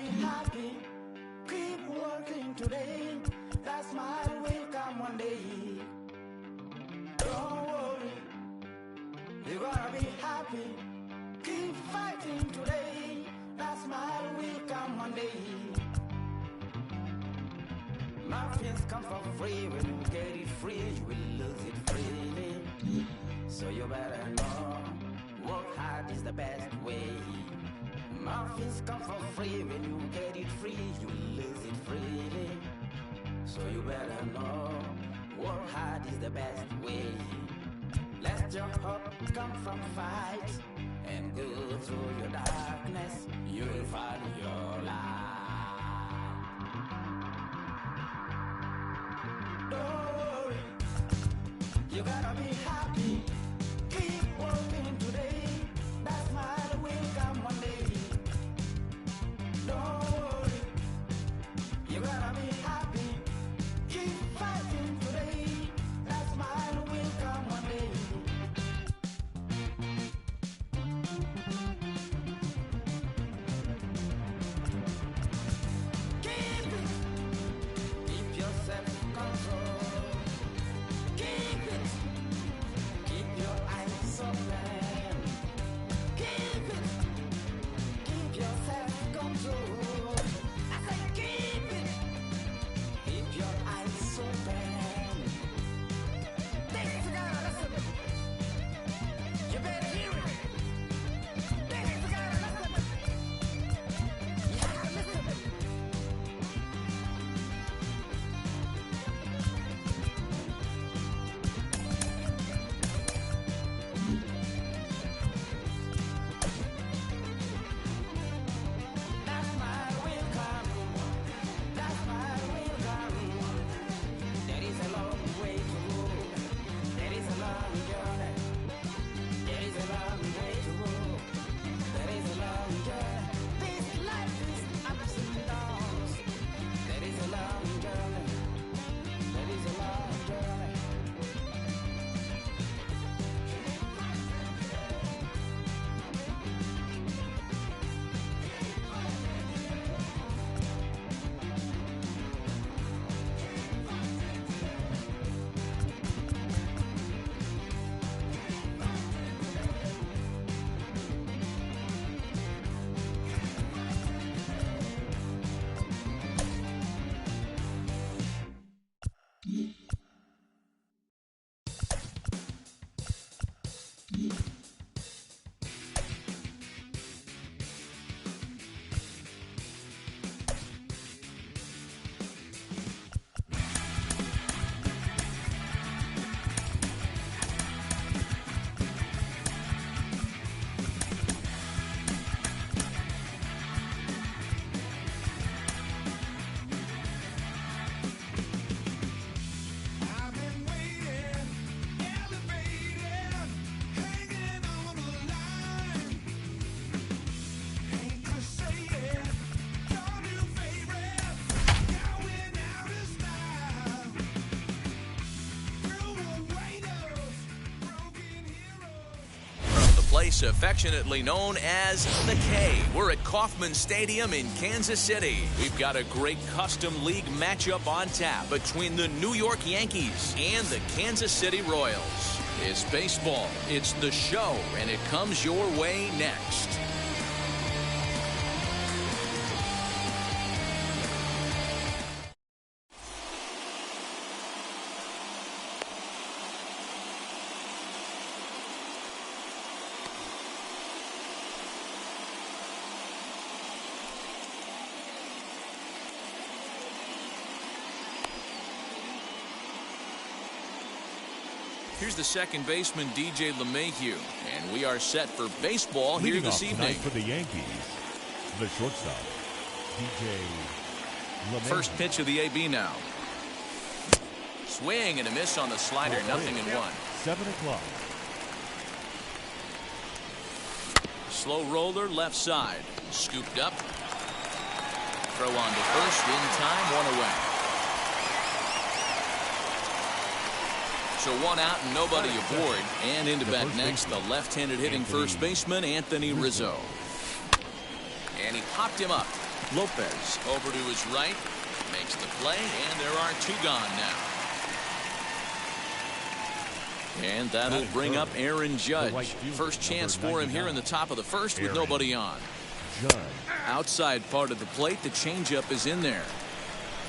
be happy. Keep working today. That smile will come one day. Don't worry, you're gonna be happy. Keep fighting today. That smile will come one day. Muffins come for free. When you get it free, you will lose it freely. So you better know, work hard is the best way. Muffins come for free. When you get it free, you will lose it freely. So you better know, work hard is the best way. Let your hope come from fight and go through your darkness. You will find your light. Don't worry, you gotta be happy. Keep working today. That smile will come one day. Don't worry, you gotta be happy. Keep fighting today. That smile will come one day. Keep it. Keep your self-control. Keep it. Keep your eyes open. Keep it. Keep your self-control. I say keep it. Keep your eyes open. Ladies and gentlemen, listen. You better hear it. Ladies and gentlemen, listen. You have to listen. That smile will come. That smile will come. There is a long way to go. There is a long journey. There is a long way to go. There is a long journey. This life is ups and downs. There is a long journey. There is a long journey. I've been waiting, elevated, hanging on the line. Hate to say it, your new favorite, going out of style. Through the raiders, broken heroes. From the place affectionately known as the K, we're at Kauffman Stadium in Kansas City. We've got a great custom league matchup on tap between the New York Yankees and the Kansas City Royals. It's baseball, it's the show, and it comes your way next. Here's the second baseman, DJ LeMahieu, and we are set for baseball here Leading this off evening. tonight for the Yankees, the shortstop, DJ LeMahieu. First pitch of the AB now. Swing and a miss on the slider, nothing in one. 7 o'clock. Slow roller left side. Scooped up. Throw on to first in time, one away. So one out and nobody aboard. And into bat next, the left-handed hitting first baseman, Anthony Rizzo. And he popped him up. Lopez over to his right, makes the play, and there are 2 gone now. And that'll bring up Aaron Judge. First chance for him here in the top of the first with nobody on. Outside part of the plate, the changeup is in there.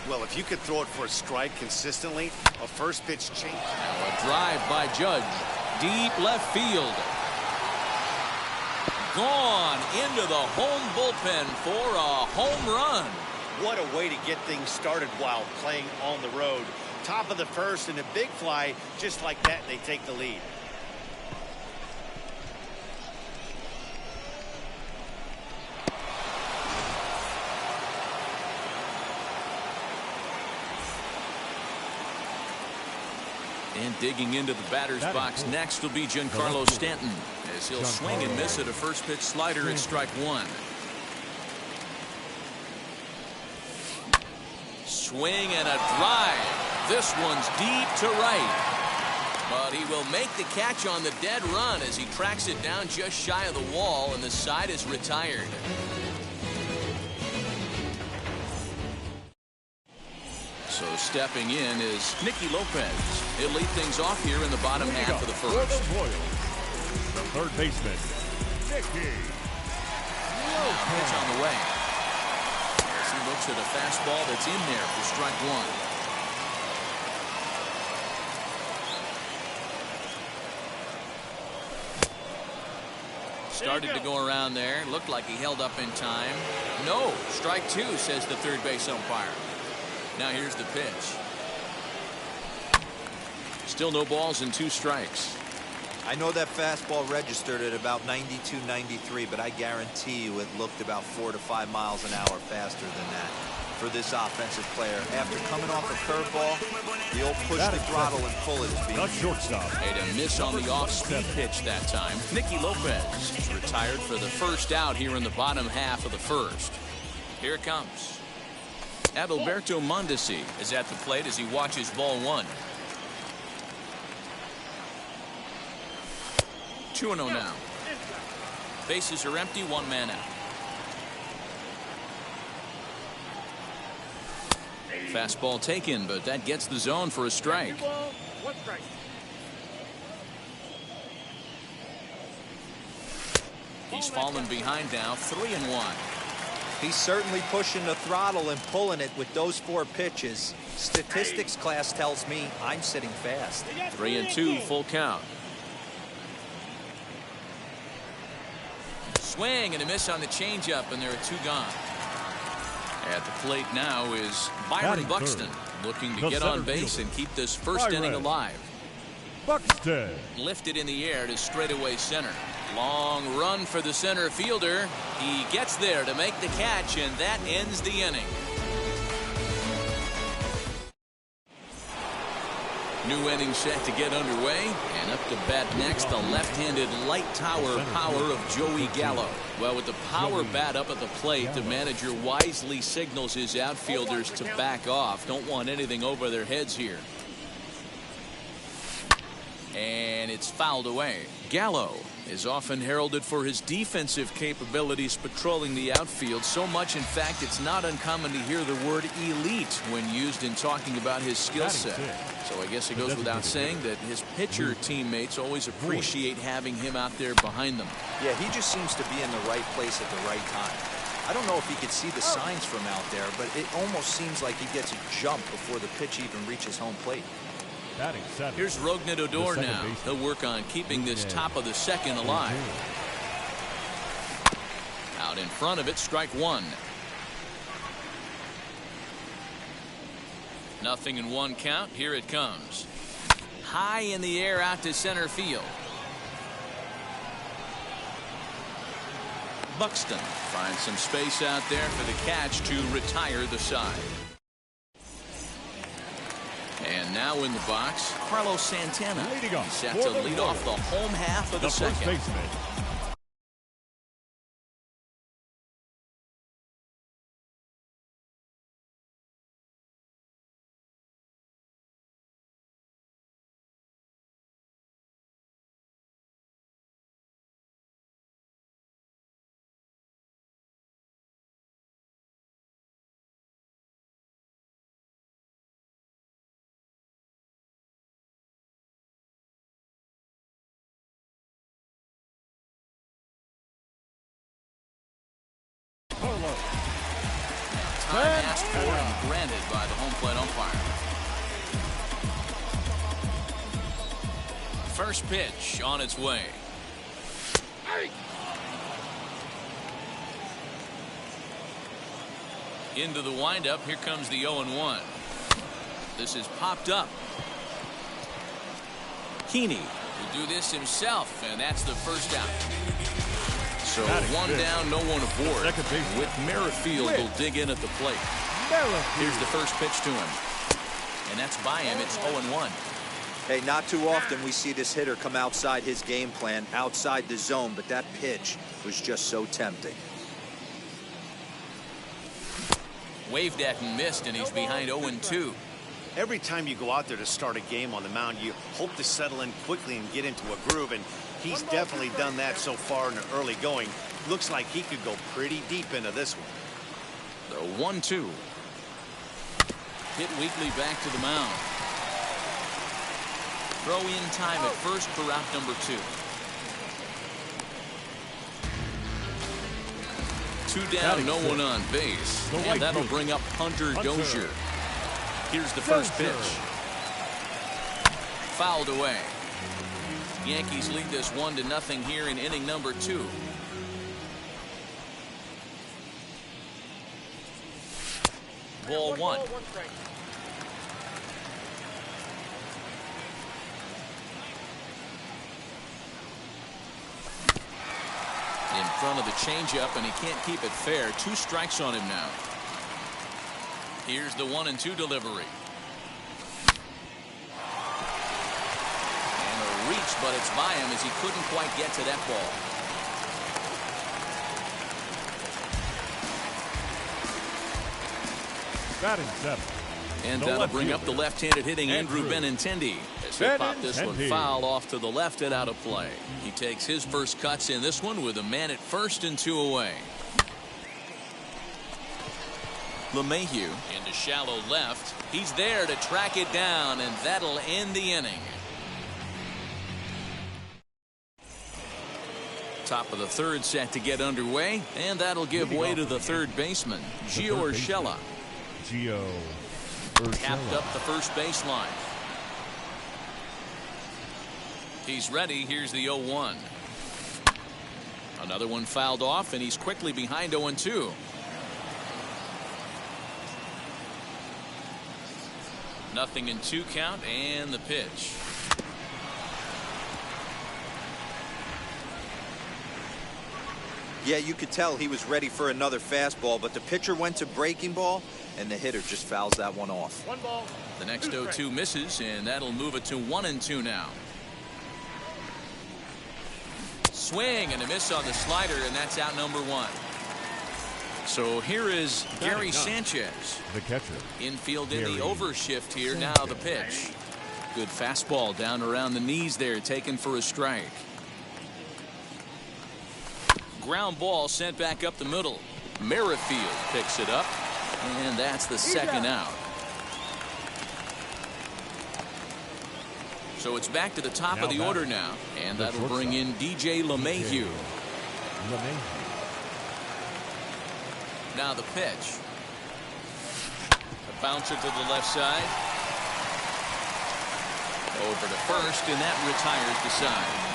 Well, if you could throw it for a strike consistently, a first pitch change. Now a drive by Judge. Deep left field. Gone into the home bullpen for a home run. What a way to get things started while playing on the road. Top of the first and a big fly. Just like that, they take the lead. And digging into the batter's box next will be Giancarlo Stanton, as he'll swing and miss at a first pitch slider at strike 1. Swing and a drive. This one's deep to right. But he will make the catch on the dead run as he tracks it down just shy of the wall, and the side is retired. So stepping in is Nicky Lopez. He'll lead things off here in the bottom half of the first. The third baseman, Nicky Lopez. Pitch on the way. As he looks at a fastball that's in there for strike 1. Started to go around there. Looked like he held up in time. No. Strike 2, says the third base umpire. Now here's the pitch. Still no balls and 2 strikes. I know that fastball registered at about 92, 93, but I guarantee you it looked about 4 to 5 miles an hour faster than that for this offensive player. After coming off a curveball, the old push the throttle and pull it is being shortstop. Made a miss on the off-speed pitch that time. Nicky Lopez is retired for the first out here in the bottom half of the first. Here it comes. Adalberto Mondesi is at the plate as he watches ball 1. 2-0 now. Bases are empty, 1 man out. Fastball taken, but that gets the zone for a strike. He's fallen behind now, 3-1. He's certainly pushing the throttle and pulling it with those 4 pitches. Statistics class tells me I'm sitting fast. 3-2, full count. Swing and a miss on the changeup, and there are 2 gone. At the plate now is Byron Buxton, looking to get on base and keep this first inning alive. Buxton Lifted in the air to straightaway center. Long run for the center fielder. He gets there to make the catch, and that ends the inning. New inning set to get underway, and up to bat next, the left-handed light tower power of Joey Gallo. Well, with the power bat up at the plate, the manager wisely signals his outfielders to back off. Don't want anything over their heads here. And it's fouled away. Gallo is often heralded for his defensive capabilities patrolling the outfield. So much, in fact, it's not uncommon to hear the word elite when used in talking about his skill set. So I guess it goes without saying that his pitcher teammates always appreciate having him out there behind them. Yeah, he just seems to be in the right place at the right time. I don't know if he could see the signs from out there, but it almost seems like he gets a jump before the pitch even reaches home plate. Here's Rougned Odor now. He'll work on keeping this top of the second alive. Out in front of it, strike 1. 0-1 count. Here it comes. High in the air out to center field. Buxton finds some space out there for the catch to retire the side. And now in the box, Carlos Santana. He's set to lead off the home half of the second. demanded by the home plate umpire. First pitch on its way. Into the windup. Here comes the 0-1. This is popped up. Heaney will do this himself, and that's the first out. So one down, no one aboard. With Merrifield will dig in at the plate. Here's the first pitch to him. And that's by him. It's 0-1. Hey, not too often we see this hitter come outside his game plan, outside the zone, but that pitch was just so tempting. Waved at and missed, and he's behind 0-2. Every time you go out there to start a game on the mound, you hope to settle in quickly and get into a groove, and he's definitely done that so far in the early going. Looks like he could go pretty deep into this one. The 1-2. Hit weakly back to the mound. Throw in time at first for out number 2. 2 down, no one on base. And that'll bring up Hunter Dozier. Here's the first pitch. Fouled away. Yankees lead this 1-0 here in inning number 2. Ball 1. In front of the changeup, and he can't keep it fair. 2 strikes on him now. Here's the 1-2 delivery. And a reach, but it's by him as he couldn't quite get to that ball. Batting 7. And that'll bring up the left-handed hitting Andrew Benintendi. As he'll pop this one foul off to the left and out of play. He takes his first cuts in this one with a man at first and 2 away. LeMahieu into shallow left. He's there to track it down, and that'll end the inning. Top of the third set to get underway, and that'll give way to the third baseman, Gio Urshela. Capped up the first baseline. He's ready. Here's the 0-1. Another one fouled off, and he's quickly behind 0-2. Nothing in 2 count, and the pitch. Yeah, you could tell he was ready for another fastball, but the pitcher went to breaking ball, and the hitter just fouls that one off. 1 ball. The next 0-2 misses, and that'll move it to 1-2 now. Swing and a miss on the slider, and that's out number 1. So here is Gary Sanchez, the catcher. Infield in the overshift here. Now the pitch. Good fastball down around the knees there, taken for a strike. Ground ball sent back up the middle. Merrifield picks it up, and that's the second out. So it's back to the top of the order now, and that'll bring in DJ LeMahieu. Now the pitch. A bouncer to the left side. Over to first, and that retires the side.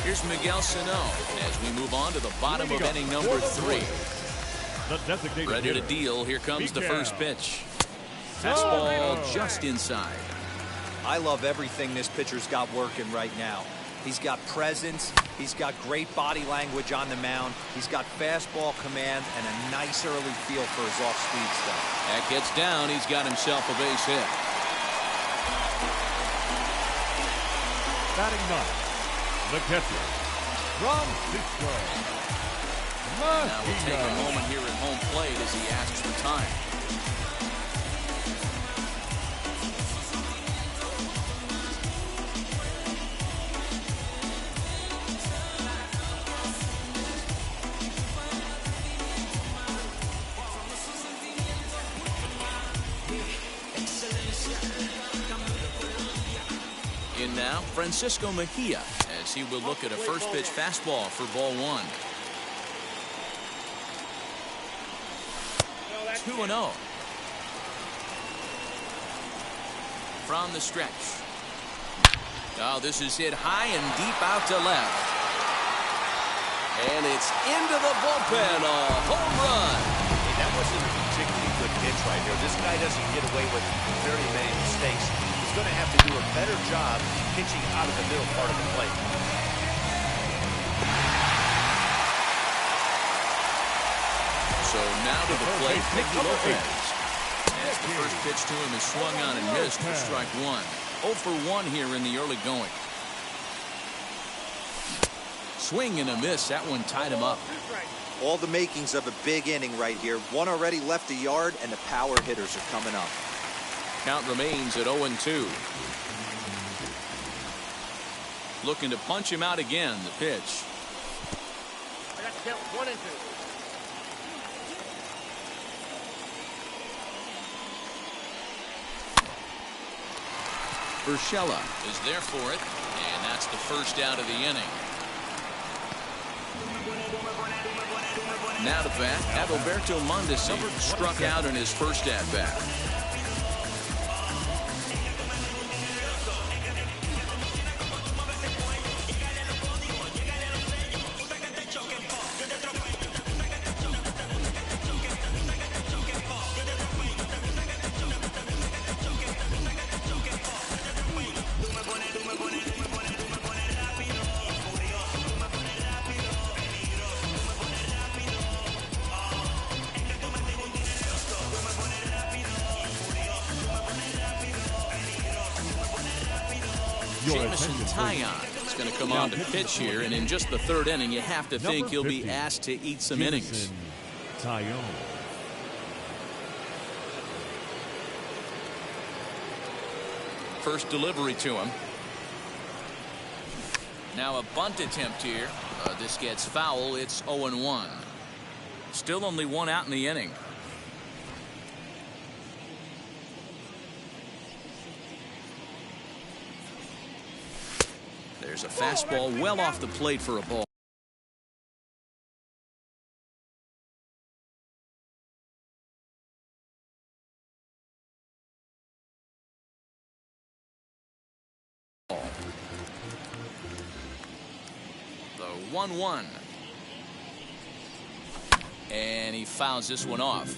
Here's Miguel Sano as we move on to the bottom of inning number 3. Ready to deal. Here comes the first pitch. Fastball just inside. I love everything this pitcher's got working right now. He's got presence. He's got great body language on the mound. He's got fastball command and a nice early feel for his off-speed stuff. That gets down. He's got himself a base hit. Batting 9. The catcher, Francisco. Now we'll take a moment here at home plate as he asks for time. In now, Francisco Mejia as he will look at a first pitch fastball for ball 1. 2-0. From the stretch. Oh, this is hit high and deep out to left. And it's into the bullpen. A home run. Hey, that wasn't a particularly good pitch right here. This guy doesn't get away with very many mistakes. He's going to have to do a better job pitching out of the middle part of the plate. So now to the plate, Nicky Lopez. As the first pitch to him is swung on and missed for strike 1. 0 for 1 here in the early going. Swing and a miss. That one tied him up. All the makings of a big inning right here. One already left the yard, and the power hitters are coming up. Count remains at 0-2. Looking to punch him out again. The pitch. I got to count 1 and 2. Urshela is there for it, and that's the first out of the inning. Now to bat, Adalberto Mondesi struck out in his first at-bat. Jameson Taillon is going to come on to pitch here, and in just the 3rd inning, you have to think he'll be asked to eat some innings. Taillon. First delivery to him. Now a bunt attempt here. This gets foul. It's 0-1. Still only 1 out in the inning. There's a fastball well off the plate for a ball. The 1-1. And he fouls this one off.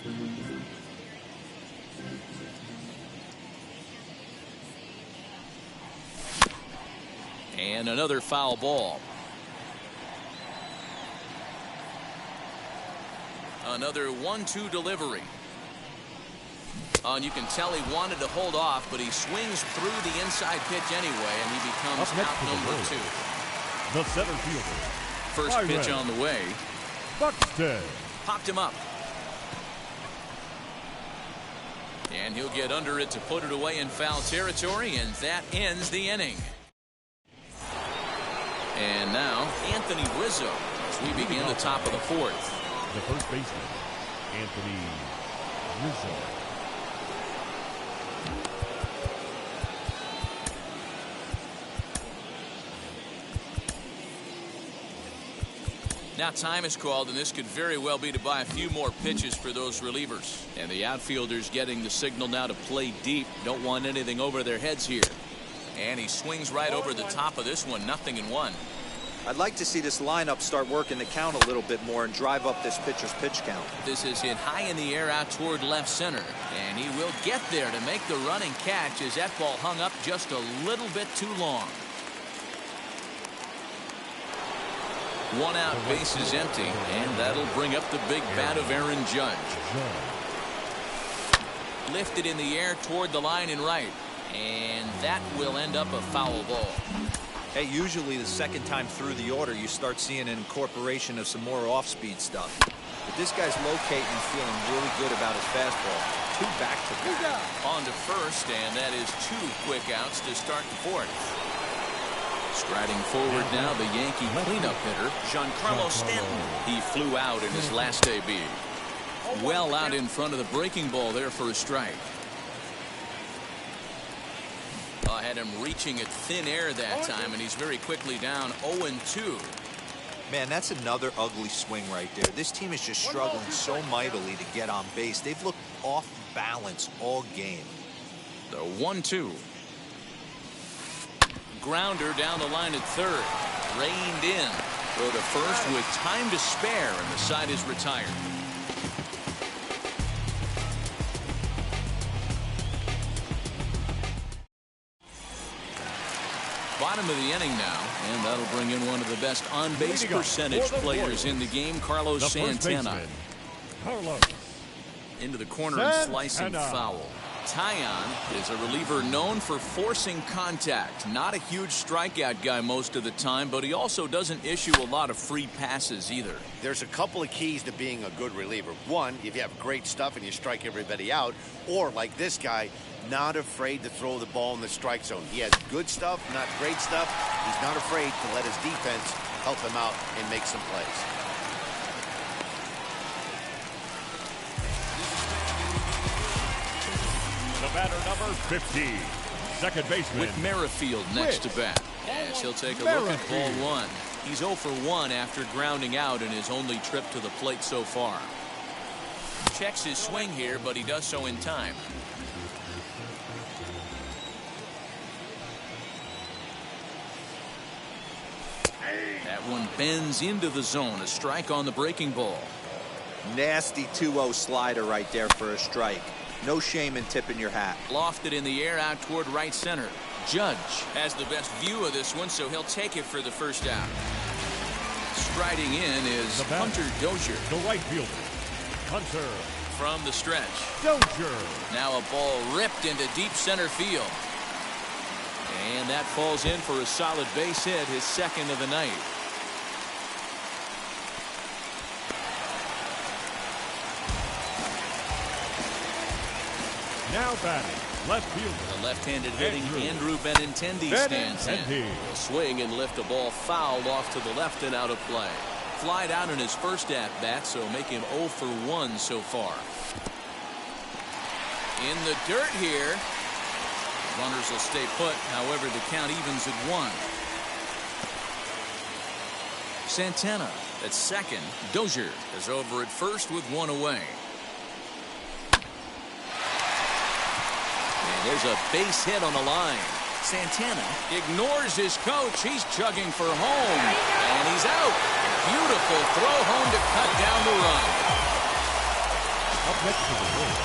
And another foul ball. Another 1-2 delivery. And you can tell he wanted to hold off, but he swings through the inside pitch anyway, and he becomes out number 2. The center fielder. First pitch on the way. Buxton. Popped him up. And he'll get under it to put it away in foul territory, and that ends the inning. And now, Anthony Rizzo as we begin the top of the 4th. The first baseman, Anthony Rizzo. Now time is called, and this could very well be to buy a few more pitches for those relievers. And the outfielders getting the signal now to play deep. Don't want anything over their heads here. And he swings right over the top of this one. 0-1. I'd like to see this lineup start working the count a little bit more and drive up this pitcher's pitch count. This is hit high in the air out toward left center. And he will get there to make the running catch as that ball hung up just a little bit too long. 1 out, base is empty, and that'll bring up the big bat of Aaron Judge. Lifted in the air toward the line and right. And that will end up a foul ball. Hey, usually the second time through the order, you start seeing an incorporation of some more off-speed stuff. But this guy's locating and feeling really good about his fastball. 2 back-to-back. On to first, and that is 2 quick outs to start the 4th. Striding forward now, the Yankee cleanup hitter, Giancarlo Stanton. He flew out in his last AB. Well out in front of the breaking ball there for a strike. Ahead Had him reaching at thin air that time, and he's very quickly down 0-2. Man, that's another ugly swing right there. This team is just struggling so mightily to get on base. They've looked off balance all game. The 1-2. Grounder down the line at third. Reined in. Throw to first with time to spare, and the side is retired. Bottom of the inning now, and that'll bring in one of the best on-base percentage players in the game, Carlos Santana. Carlos. Into the corner and slicing foul. Taillon is a reliever known for forcing contact. Not a huge strikeout guy most of the time, but he also doesn't issue a lot of free passes either. There's a couple of keys to being a good reliever. One, if you have great stuff and you strike everybody out, or like this guy, not afraid to throw the ball in the strike zone. He has good stuff, not great stuff. He's not afraid to let his defense help him out and make some plays. The batter, number 50, second baseman. With Merrifield next to bat, as he'll take a look at ball one. He's 0 for 1 after grounding out in his only trip to the plate so far. Checks his swing here, but he does so in time. That one bends into the zone. A strike on the breaking ball. Nasty 2-0 slider right there for a strike. No shame in tipping your hat. Lofted in the air out toward right center. Judge has the best view of this one, so he'll take it for the first out. Striding in is Hunter Dozier. The right fielder, Hunter. From the stretch. Dozier. Now a ball ripped into deep center field. And that falls in for a solid base hit, his second of the night. Now batting, left fielder. The left-handed hitting Andrew Benintendi stands in. He'll swing and lift a ball foul off to the left and out of play. Flied out in his first at-bat, so make him 0 for 1 so far. In the dirt here. Runners will stay put, however the count evens at 1. Santana at second. Dozier is over at first with 1 away. And there's a base hit on the line. Santana ignores his coach. He's chugging for home. And he's out. Beautiful throw home to cut down the run. Up next to the plate,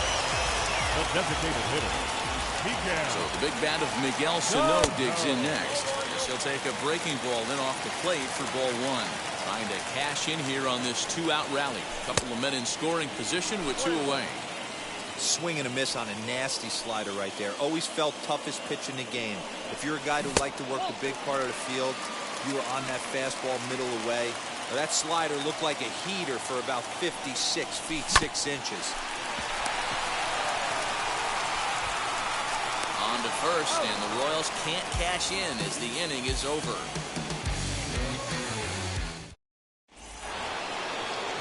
the designated hitter, Miguel. So the big bat of Miguel Sano digs in next. He'll take a breaking ball then off the plate for ball 1. Trying to cash in here on this 2-out rally. A couple of men in scoring position with 2 away. Swing and a miss on a nasty slider right there. Always felt toughest pitch in the game. If you're a guy who liked to work the big part of the field, you were on that fastball middle away. Now that slider looked like a heater for about 56 feet 6 inches. On to first, and the Royals can't cash in as the inning is over.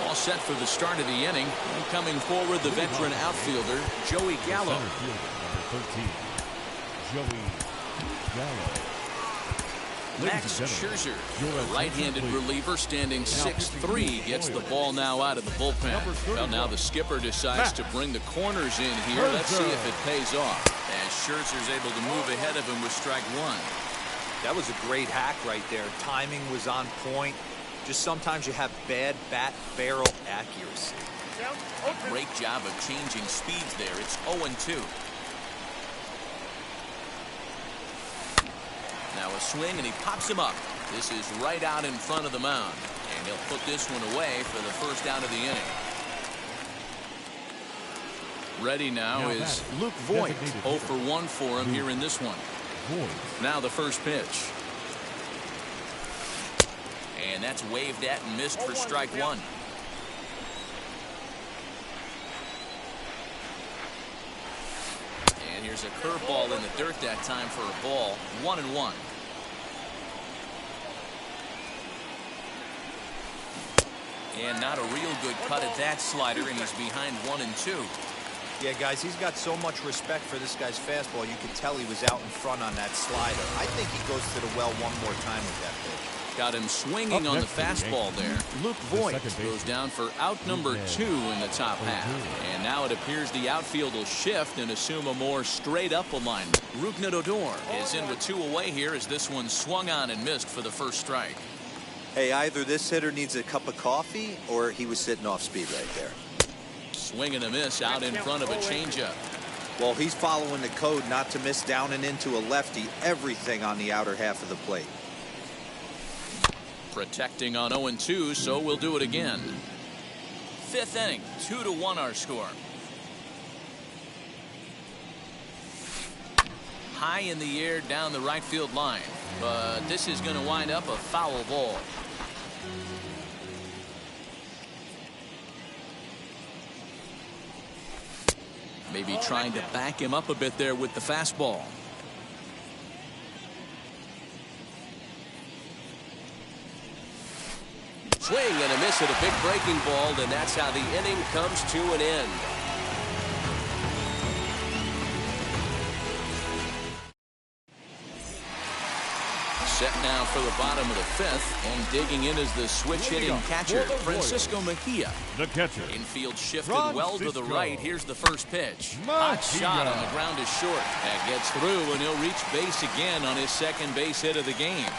All set for the start of the inning. And coming forward, the veteran outfielder, Joey Gallo. Center fielder, number 13, Joey Gallo. Max Scherzer, a right-handed reliever standing 6'3", gets the ball now out of the bullpen. Well, now the skipper decides to bring the corners in here. Let's see if it pays off. As Scherzer's able to move ahead of him with strike 1. That was a great hack right there. Timing was on point. Just sometimes you have bad bat barrel accuracy. Great job of changing speeds there. It's 0-2. Now a swing, and he pops him up. This is right out in front of the mound. And he'll put this one away for the first out of the inning. Ready now is Luke Voigt. 0 for 1 for him here in this one. Now the first pitch. And that's waved at and missed for strike 1. And here's a curveball in the dirt that time for a ball. 1-1. And not a real good cut at that slider, and he's behind 1-2. Yeah, guys, he's got so much respect for this guy's fastball. You can tell he was out in front on that slider. I think he goes to the well one more time with that pitch. Got him swinging on the fastball there. Luke Voigt goes down for out number 2 in the top half. And now it appears the outfield will shift and assume a more straight-up alignment. Rougned Odor is in with 2 away here as this one swung on and missed for the first strike. Hey, either this hitter needs a cup of coffee or he was sitting off speed right there. Swing and a miss out in front of a changeup. Well, he's following the code not to miss down and into a lefty. Everything on the outer half of the plate. Protecting on 0-2, so we'll do it again. 5th inning, 2-1 our score. High in the air down the right field line, but this is going to wind up a foul ball. Maybe trying to back him up a bit there with the fastball. Swing and a miss at a big breaking ball, and that's how the inning comes to an end. Set now for the bottom of the 5th, and digging in is the switch-hitting catcher, Francisco Mejia. The catcher. Infield shifted well to the right. Here's the first pitch. Hot shot on the ground is short. That gets through, and he'll reach base again on his second base hit of the game.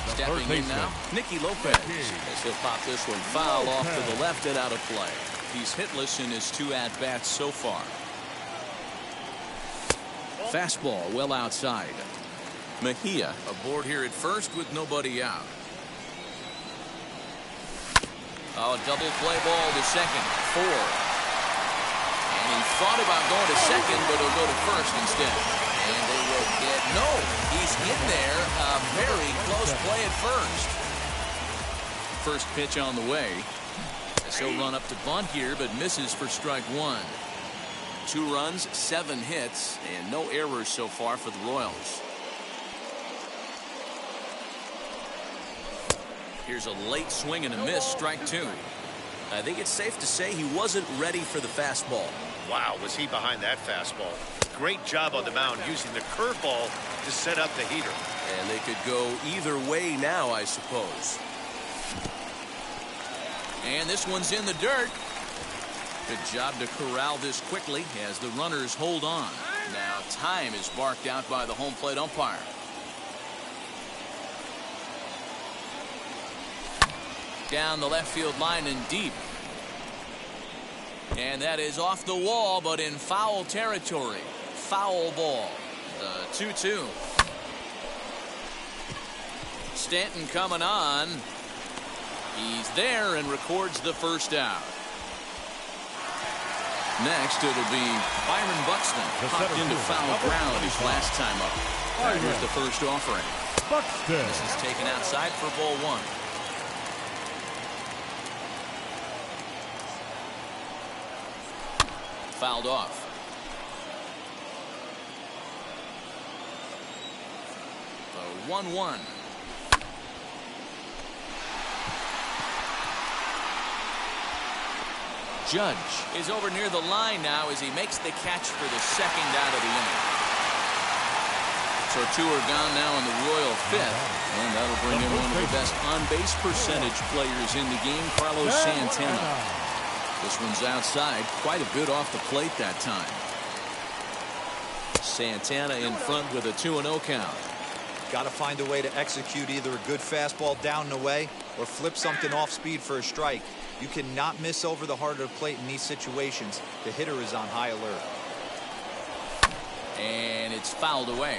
Stepping in now, Nicky Lopez, as he'll pop this one foul off to the left and out of play. He's hitless in his 2 at-bats so far. Fastball well outside. Mejia aboard here at first with nobody out. Oh, double play ball to second. 4. And he thought about going to second, but he'll go to first instead. And they will get no. He's in there. A very close play at first. First pitch on the way. So run up to bunt here, but misses for strike 1. 2 runs, 7 hits, and no errors so far for the Royals. Here's a late swing and a miss, strike 2. I think it's safe to say he wasn't ready for the fastball. Wow, was he behind that fastball. Great job on the mound using the curveball to set up the heater. And they could go either way now, I suppose. And this one's in the dirt. Good job to corral this quickly as the runners hold on. Now time is marked out by the home plate umpire. Down the left field line and deep. And that is off the wall, but in foul territory. Foul ball. 2-2. Stanton coming on. He's there and records the first out. Next, it'll be Byron Buxton. Popped into foul ground his last time up. Here's the first offering. Buxton. This is taken outside for ball 1. Fouled off. The 1-1. Judge is over near the line now as he makes the catch for the second out of the inning. So 2 are gone now in the Royal 5th, and that'll bring in one of the best on-base percentage players in the game, Carlos Santana. This one's outside, quite a bit off the plate that time. Santana in front with a 2-0 count. Got to find a way to execute either a good fastball down and away or flip something off speed for a strike. You cannot miss over the heart of the plate in these situations. The hitter is on high alert. And it's fouled away.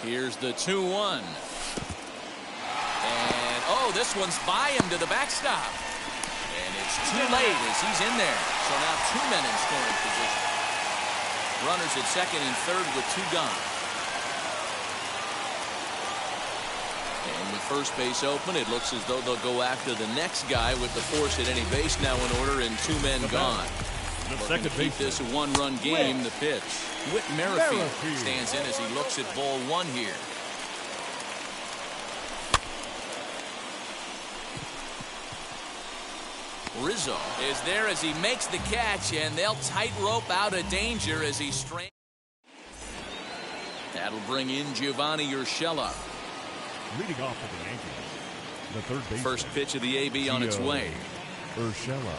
Here's the 2-1. And oh, this one's by him to the backstop. And it's too late as he's in there. So now 2 men in scoring position. Runners at second and third with 2 gone. And with first base open, it looks as though they'll go after the next guy with the force at any base now in order and 2 men gone. Looking to keep this a 1-run game. The pitch. Whit Merrifield stands in as he looks at ball 1 here. Rizzo is there as he makes the catch, and they'll tightrope out of danger as he strains. That'll bring in Giovanni Urshela. Leading off for the Yankees, the third baseman. First pitch of the AB on its way. Urshela.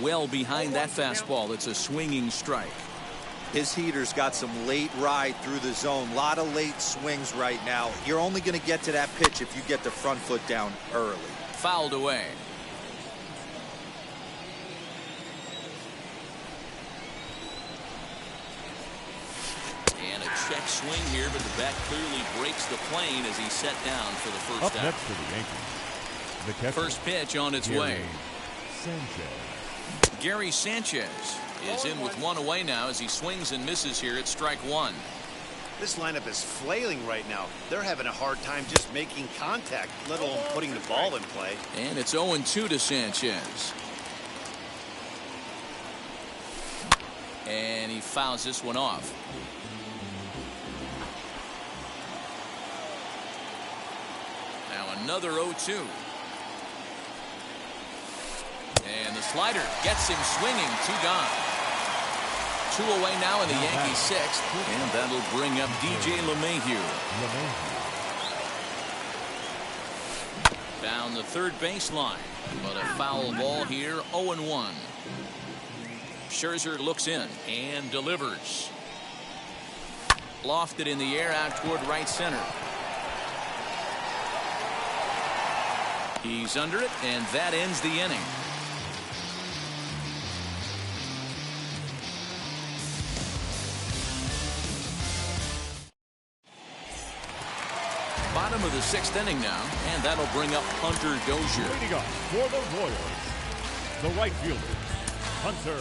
Well behind that fastball. It's a swinging strike. His heater's got some late ride through the zone. A lot of late swings right now. You're only going to get to that pitch if you get the front foot down early. Fouled away. And a check swing here, but the bat clearly breaks the plane as he's set down for the first Up out. next for the Yankees, the catcher. First pitch on its Gary way. Sanchez. Gary Sanchez is in with one away now as he swings and misses here at strike one. This lineup is flailing right now. They're having a hard time just making contact, let alone putting the ball in play. And it's 0-2 to Sanchez. And he fouls this one off. Now another 0-2. And the slider gets him swinging. 2 gone. 2 away now in the Yankees' sixth. And that'll bring up DJ LeMahieu. Down the third baseline. But a foul ball here. 0-1. Scherzer looks in and delivers. Lofted in the air out toward right center. He's under it, and that ends the inning. Bottom of the sixth inning now, and that'll bring up Hunter Dozier. Leading up for the Royals, the right fielder, Hunter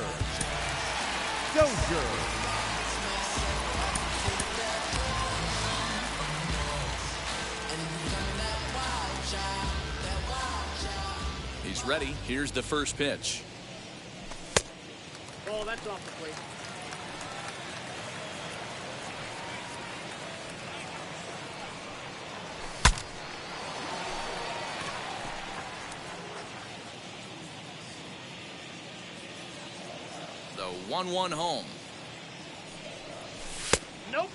Dozier. He's ready. Here's the first pitch. Oh, that's off the plate. The 1-1 home. Nope.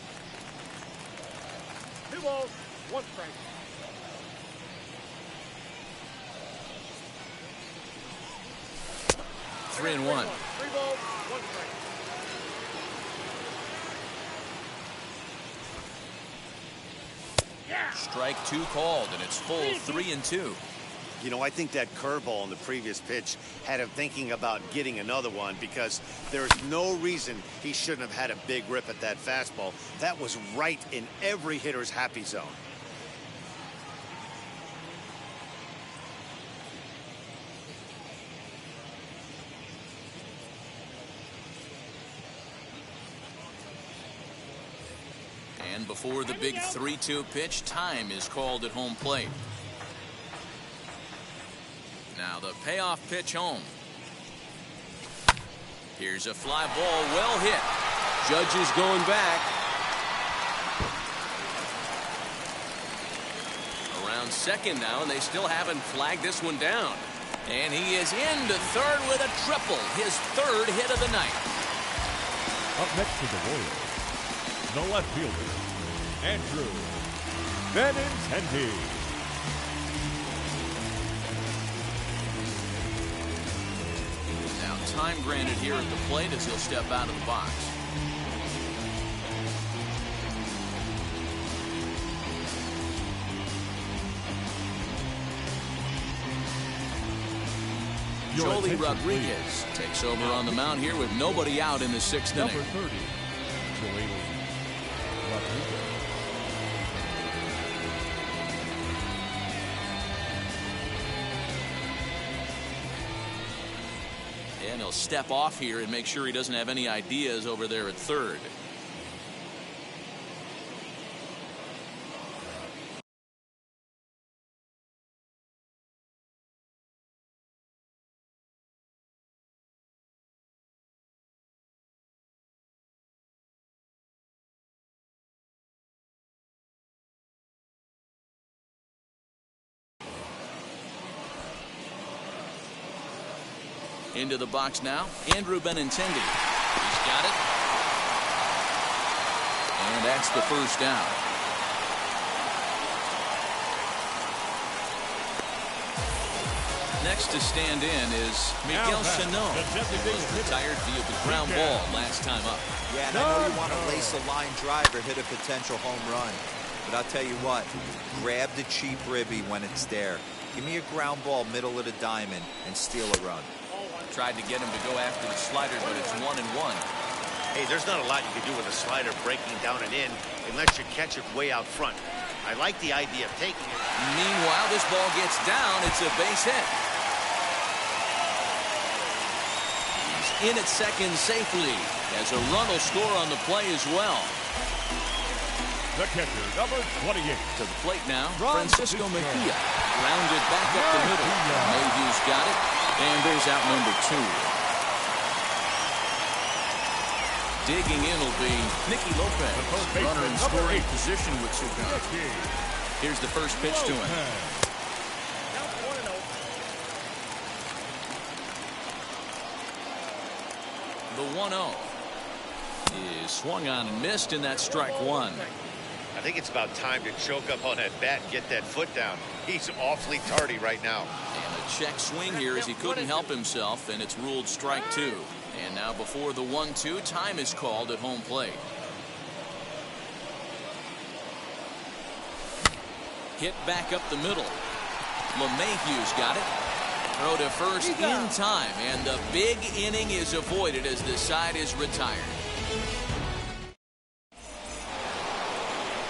2 balls, 1 strike. Three and one. 3 balls, 1 strike. Yeah. Strike 2 called, and it's full 3-2. You know, I think that curveball in the previous pitch had him thinking about getting another one because there's no reason he shouldn't have had a big rip at that fastball. That was right in every hitter's happy zone. And before the big 3-2 pitch, time is called at home plate. Now the payoff pitch home. Here's a fly ball, well hit. Judge is going back. Around second now, and they still haven't flagged this one down. And he is into third with a triple, his 3rd hit of the night. Up next for the Royals, the left fielder, Andrew Benintendi. Now time granted here at the plate as he'll step out of the box. Joely Rodriguez takes over on the mound here with nobody out in the 6th inning. Number 30, Joely Rodriguez. And he'll step off here and make sure he doesn't have any ideas over there at third. Into the box now, Andrew Benintendi. He's got it. And that's the first down. Next to stand in is Miguel Sano, who was retired via the ground ball last time up. Yeah, and I know you want to lace a line drive or hit a potential home run. But I'll tell you what, grab the cheap ribby when it's there. Give me a ground ball middle of the diamond and steal a run. Tried to get him to go after the slider, but it's 1-1. Hey, there's not a lot you can do with a slider breaking down and in unless you catch it way out front. I like the idea of taking it. Meanwhile, this ball gets down. It's a base hit. He's in at second safely as a run will score on the play as well. The catcher, number 28. To the plate now, Francisco Mejia. Grounded back up the middle. Mayhew's got it, and there's out number 2. Digging in will be Nicky Lopez. Runner in scoring position with Sukan. Here's the first pitch to him. The 1-0 is swung on and missed, and that's strike 1. I think it's about time to choke up on that bat and get that foot down. He's awfully tardy right now. And a check swing here as he couldn't help himself, and it's ruled strike 2. And now before the 1-2, time is called at home plate. Hit back up the middle. LeMahieu's got it. Throw to first in time, and the big inning is avoided as the side is retired.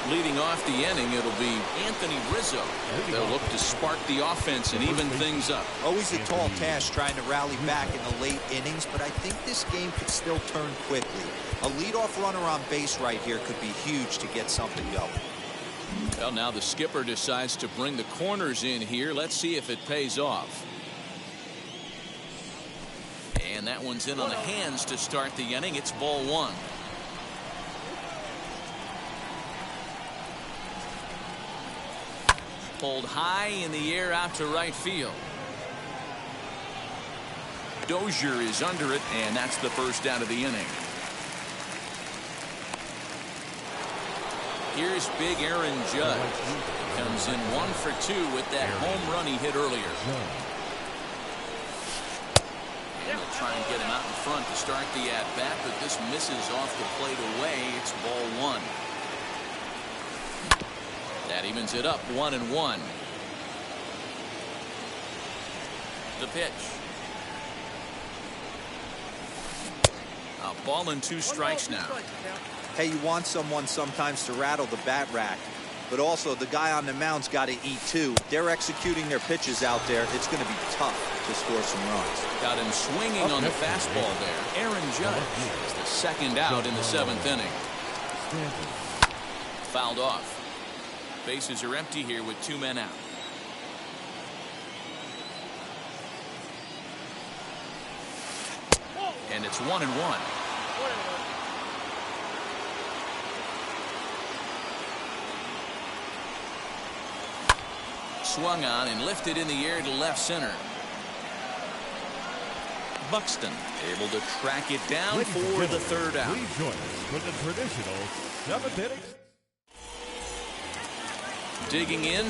Leading off the inning, it'll be Anthony Rizzo. They'll look to spark the offense and even things up. Always a tall task trying to rally back in the late innings, but I think this game could still turn quickly. A leadoff runner on base right here could be huge to get something going. Well, now the skipper decides to bring the corners in here. Let's see if it pays off. And that one's in on the hands to start the inning. It's ball 1. Pulled high in the air out to right field. Dozier is under it, and that's the first out of the inning. Here's big Aaron Judge. Comes in 1 for 2 with that home run he hit earlier. And they'll try and get him out in front to start the at-bat, but this misses off the plate away. It's ball 1. That evens it up 1-1. The pitch. A ball and 2 strikes now. Hey, you want someone sometimes to rattle the bat rack, but also the guy on the mound's got to eat too. They're executing their pitches out there. It's going to be tough to score some runs. Got him swinging on the fastball there. Aaron Judge is the second out in the 7th inning. Fouled off. Bases are empty here with 2 men out. And it's 1-1. Swung on and lifted in the air to left center. Buxton able to track it down for the 3rd out. Please join us for the traditional 7th inning. Digging in,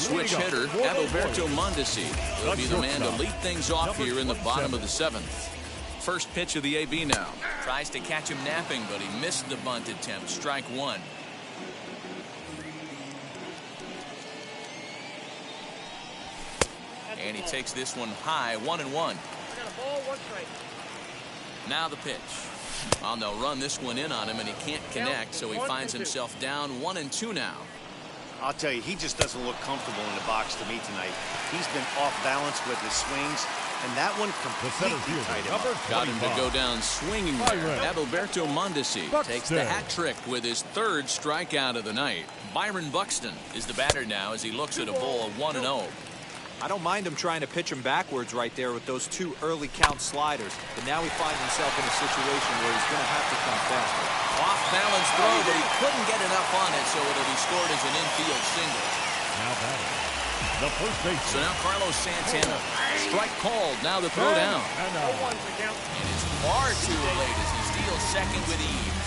switch hitter, Adalberto Mondesi, will be the man to lead things off here in the bottom of the 7th. First pitch of the AB now. Tries to catch him napping, but he missed the bunt attempt. Strike one. And he takes this one high, 1-1. I got a ball, 1 strike. Now the pitch. Well, they'll run this one in on him, and he can't connect, so he finds himself down 1-2 now. I'll tell you, he just doesn't look comfortable in the box to me tonight. He's been off balance with his swings, and that one completely tied him up. Got him to go down swinging there. Adalberto Mondesi takes the hat trick with his 3rd strikeout of the night. Byron Buxton is the batter now as he looks at a ball of 1-0. I don't mind him trying to pitch him backwards right there with those 2 early count sliders, but now he finds himself in a situation where he's going to have to come faster. Off balance throw, but he couldn't get enough on it, so it'll be scored as an infield single. Now batting, the first base. So now Carlos Santana. Strike called. Now the throw down. And it's far too late as he steals second with ease.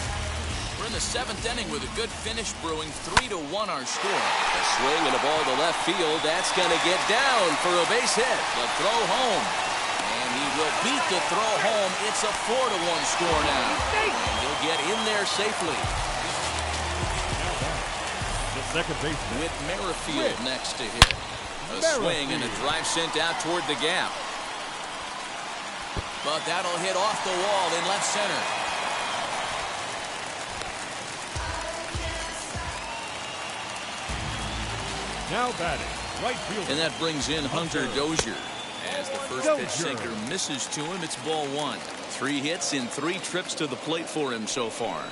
We're in the 7th inning with a good finish brewing. 3-1 our score. A swing and a ball to left field. That's going to get down for a base hit. The throw home. And he will beat the throw home. It's a 4-1 score now. And he'll get in there safely. The second baseman. With Merrifield next to hit. A swing and a drive sent out toward the gap. But that'll hit off the wall in left center. Now batting, right field. And that brings in Hunter Dozier. As the first pitch sinker misses to him, it's ball 1. 3 hits in 3 trips to the plate for him so far.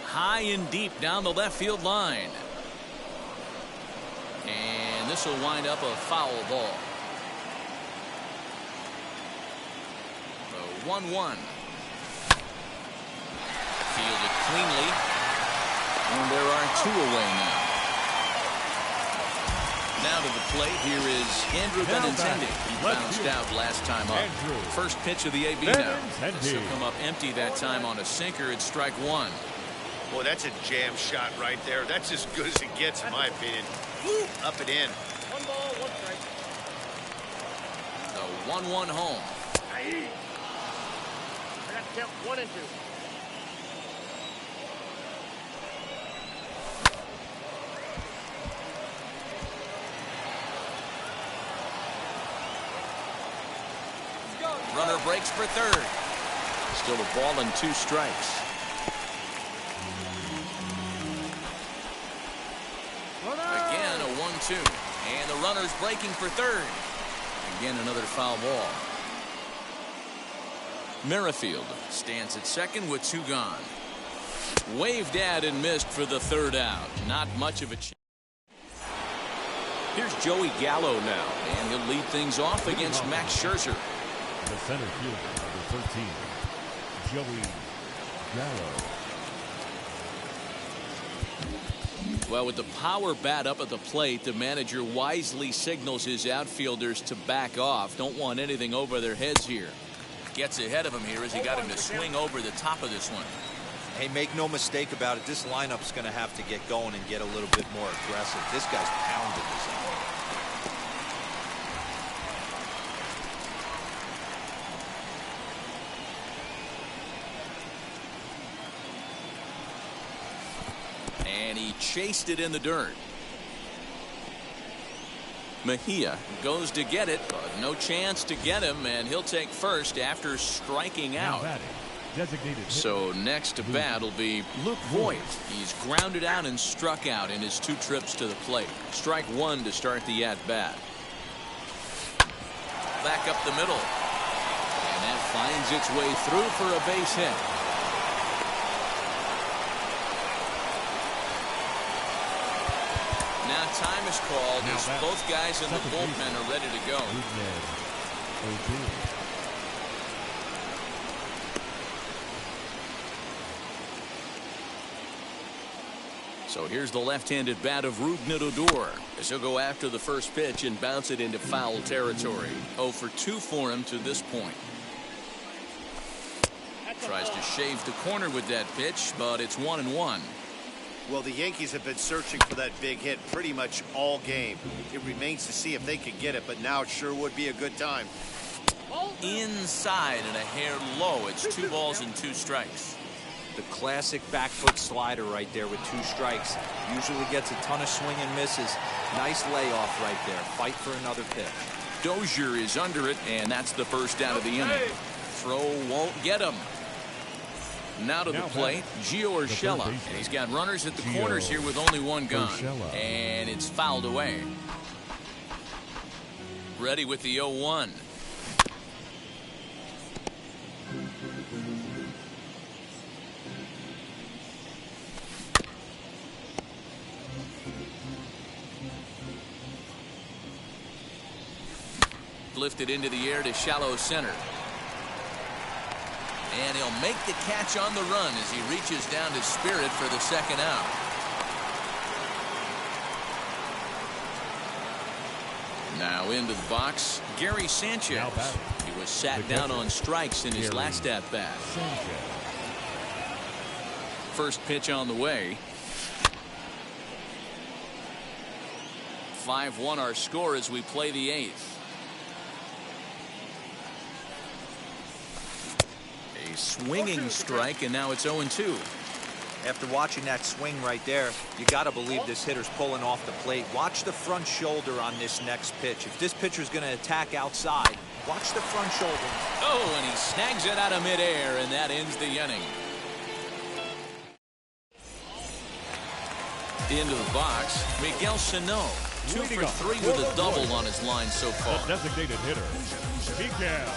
High and deep down the left field line. And this will wind up a foul ball. The 1-1. Fielded cleanly. And there are 2 away now. Now to the plate, here is Andrew Benintendi. He bounced out last time up. First pitch of the AB now. This will come up empty that time on a sinker. It's strike 1. Boy, that's a jam shot right there. That's as good as it gets, in my opinion. Up and in. 1 ball, 1 strike. The 1-1 home. I got to count 1 and 2. Runner breaks for third. Still a ball and 2 strikes. Again a 1-2. And the runner's breaking for third. Again another foul ball. Merrifield stands at second with 2 gone. Waved at and missed for the 3rd out. Not much of a chance. Here's Joey Gallo now. And he'll lead things off against Max Scherzer. The center fielder, number 13, Joey Gallo. Well, with the power bat up at the plate, the manager wisely signals his outfielders to back off. Don't want anything over their heads here. Gets ahead of him here as he got him to swing over the top of this one. Hey, make no mistake about it. This lineup's going to have to get going and get a little bit more aggressive. This guy's pounded this out. And he chased it in the dirt. Mejia goes to get it, but no chance to get him, and he'll take first after striking out. So next to bat will be Luke Voigt. He's grounded out and struck out in his 2 trips to the plate. Strike 1 to start the at-bat. Back up the middle. And that finds its way through for a base hit. Now time is called as both guys in the bullpen are ready to go. So here's the left-handed bat of Rougned Odor as he'll go after the first pitch and bounce it into foul territory. 0 for 2 for him to this point. Tries to shave the corner with that pitch, but it's 1-1. Well, the Yankees have been searching for that big hit pretty much all game. It remains to see if they could get it, but now it sure would be a good time. Inside and a hair low. It's 2 balls and 2 strikes. The classic back foot slider right there with 2 strikes. Usually gets a ton of swing and misses. Nice layoff right there. Fight for another pitch. Dozier is under it, and that's the first out of the inning. Throw won't get him. Now to the plate, Gio Urshela. And he's got runners at the corners here with only 1 gone. And it's fouled away. Ready with the 0-1. Lifted into the air to shallow center. And he'll make the catch on the run as he reaches down to Spirit for the second out. Now into the box, Gary Sanchez. He was sat down on strikes in his last at-bat. First pitch on the way. 5-1 our score as we play the 8th. Swinging strike, and now it's 0-2. After watching that swing right there, you got to believe this hitter's pulling off the plate. Watch the front shoulder on this next pitch. If this pitcher's going to attack outside, watch the front shoulder. Oh, and he snags it out of midair, and that ends the inning. Into the box, Miguel Sano. 2 for 3 with a double on his line so far. The designated hitter, Miguel Sano.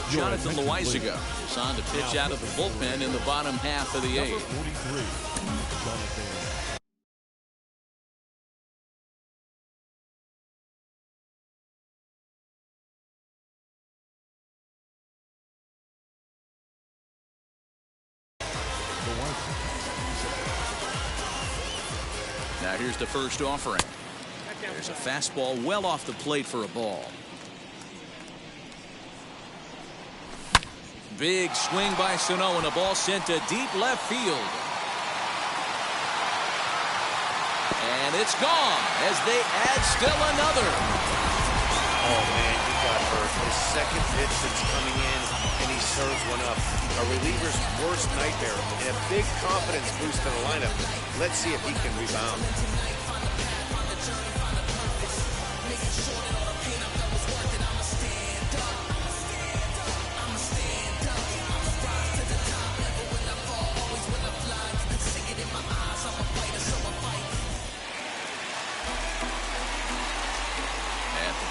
Jonathan Loaizaga is on to pitch out of the bullpen in the bottom half of the 8th. Now here's the first offering. There's a fastball well off the plate for a ball. Big swing by Sano, and a ball sent to deep left field. And it's gone as they add still another. Oh, man, he got hurt. His second pitch that's coming in, and he serves one up. A reliever's worst nightmare, and a big confidence boost to the lineup. Let's see if he can rebound.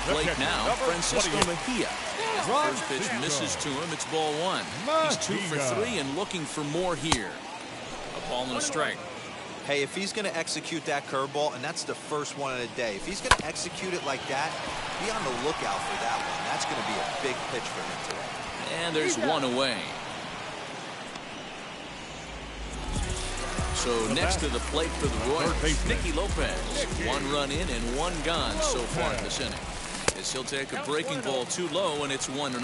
Plate now, Francisco Mejia. As the first pitch misses to him, it's ball 1. He's 2 for 3 and looking for more here. A ball and a strike. Hey, if he's going to execute that curveball, and that's the first one of the day, if he's going to execute it like that, be on the lookout for that one. That's going to be a big pitch for him today. And there's one away. So next to the plate for the Royals, Nicky Lopez. 1 run in and 1 gone so far in this inning. As he'll take a breaking ball too low, and it's 1-0.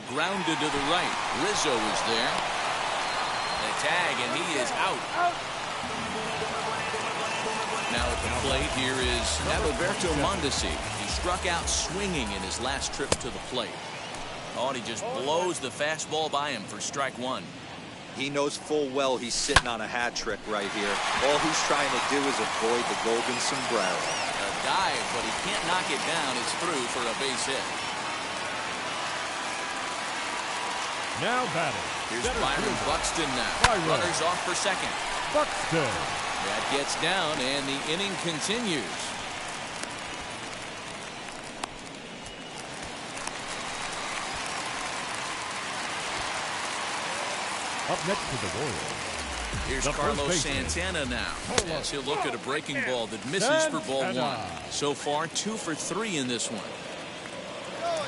Grounded to the right. Rizzo is there. The tag, and he is out. Now at the plate, here is Adalberto Mondesi. He struck out swinging in his last trip to the plate. Oh, and he just blows the fastball by him for strike 1. He knows full well he's sitting on a hat trick right here. All he's trying to do is avoid the golden sombrero. A dive, but he can't knock it down. It's through for a base hit. Now batting. Here's Byron Buxton now. Runners off for second. Buxton. That gets down, and the inning continues. Up next to the Royals, Here's Carlos Santana now, as he'll look at a breaking ball that misses for ball 1. So far, 2 for 3 in this one.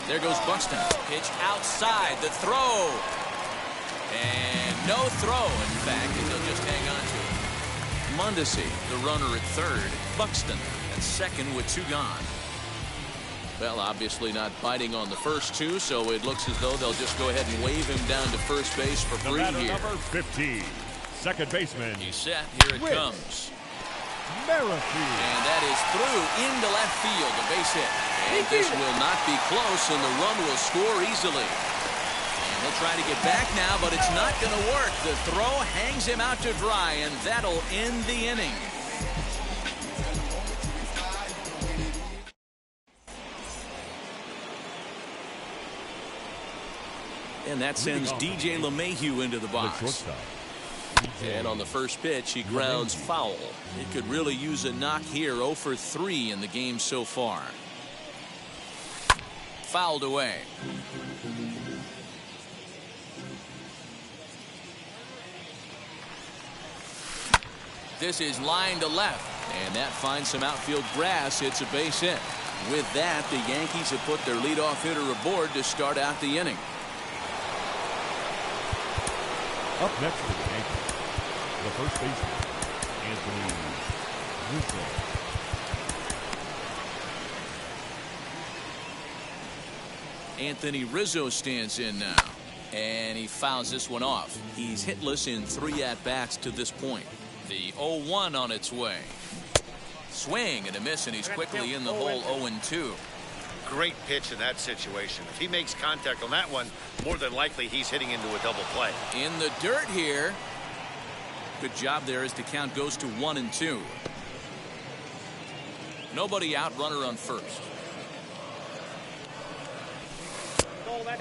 There goes Buxton. Pitch outside, the throw. And no throw, in fact, and they'll just hang on to it. Mondesi, the runner at third. Buxton at second with 2 gone. Well, obviously not biting on the first 2, so it looks as though they'll just go ahead and wave him down to first base for free here. Number 15, second baseman. He's set. Here it comes. And that is through into left field, a base hit. And this will not be close, and the run will score easily. And he'll try to get back now, but it's not going to work. The throw hangs him out to dry, and that'll end the inning. And that sends DJ LeMahieu into the box. And on the first pitch, he grounds foul. He could really use a knock here. 0 for 3 in the game so far. Fouled away. This is line to left, and that finds some outfield grass. It's a base hit. With that, the Yankees have put their leadoff hitter aboard to start out the inning. Up next for the Yankees, the first baseman, Anthony Rizzo. Anthony Rizzo stands in now, and he fouls this one off. He's hitless in 3 at-bats to this point. The 0-1 on its way. Swing and a miss, and he's quickly in the hole. 0-2. Great pitch in that situation. If he makes contact on that one, more than likely he's hitting into a double play. In the dirt here. Good job there as the count goes to 1-2. Nobody out, runner on first.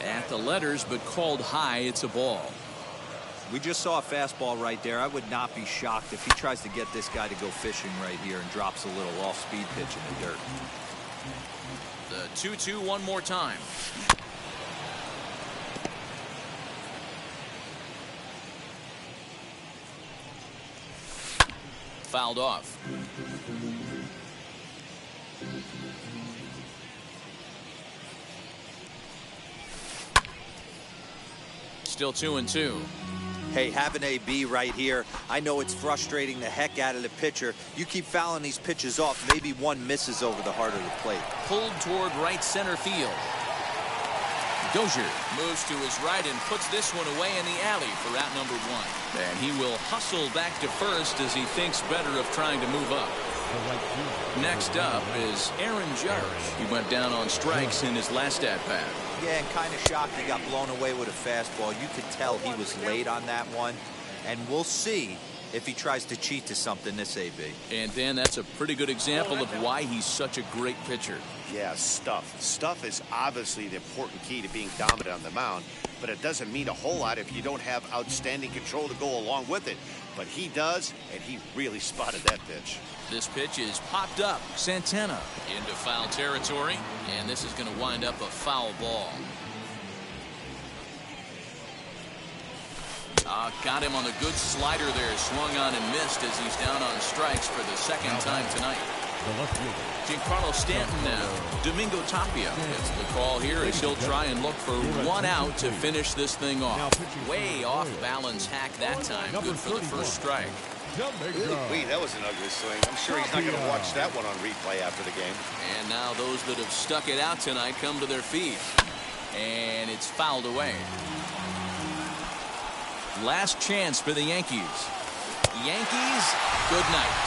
At the letters, but called high. It's a ball. We just saw a fastball right there. I would not be shocked if he tries to get this guy to go fishing right here and drops a little off-speed pitch in the dirt. The 2-2 one more time. Fouled off. Still 2-2. Hey, have an AB right here. I know it's frustrating the heck out of the pitcher. You keep fouling these pitches off, maybe one misses over the heart of the plate. Pulled toward right center field. Dozier moves to his right and puts this one away in the alley for out number 1. And he will hustle back to first as he thinks better of trying to move up. Next up is Aaron Judge. He went down on strikes in his last at-bat. Yeah, and kind of shocked he got blown away with a fastball. You could tell he was late on that one. And we'll see if he tries to cheat to something this AB. And Dan, that's a pretty good example of why he's such a great pitcher. Yeah, stuff. Stuff is obviously the important key to being dominant on the mound, but it doesn't mean a whole lot if you don't have outstanding control to go along with it. But he does, and he really spotted that pitch. This pitch is popped up. Santana into foul territory, and this is going to wind up a foul ball. Got him on a good slider there. Swung on and missed as he's down on strikes for the second time tonight. Giancarlo Stanton now. Domingo Tapia gets the call here as he'll try and look for 1 out to finish this thing off. Way off balance hack that time. Good for the first strike. Wait, that was an ugly swing. I'm sure he's not going to watch that one on replay after the game. And now those that have stuck it out tonight come to their feet. And it's fouled away. Last chance for the Yankees. Yankees, good night.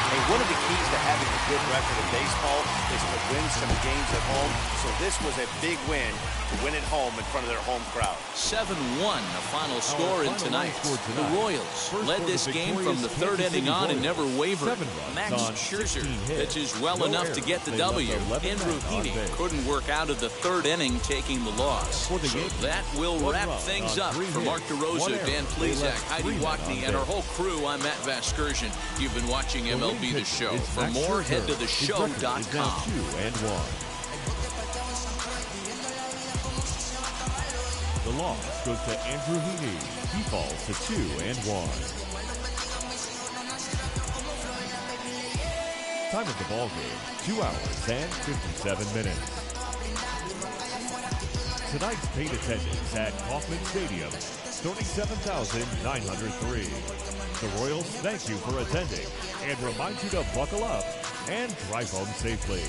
Hey, one of the keys to having a good record in baseball is to win some games at home. So this was a big win to win at home in front of their home crowd. 7-1, the final score in tonight. The Royals led this game from the 3rd inning on and never wavered. Max Scherzer pitches well enough to get the W. Andrew Heaney couldn't work out of the 3rd inning, taking the loss. So that will wrap things up. For Mark DeRosa, Dan Plesac, Heidi Watney, and our whole crew, I'm Matt Vasgersian. You've been watching MLB The Show. For more, head to theshow.com. The loss goes to Andrew Heaney. He falls to 2-1. Time of the ball game, 2 hours and 57 minutes. Tonight's paid attendance at Kauffman Stadium, 37,903. The Royals thank you for attending and remind you to buckle up and drive home safely.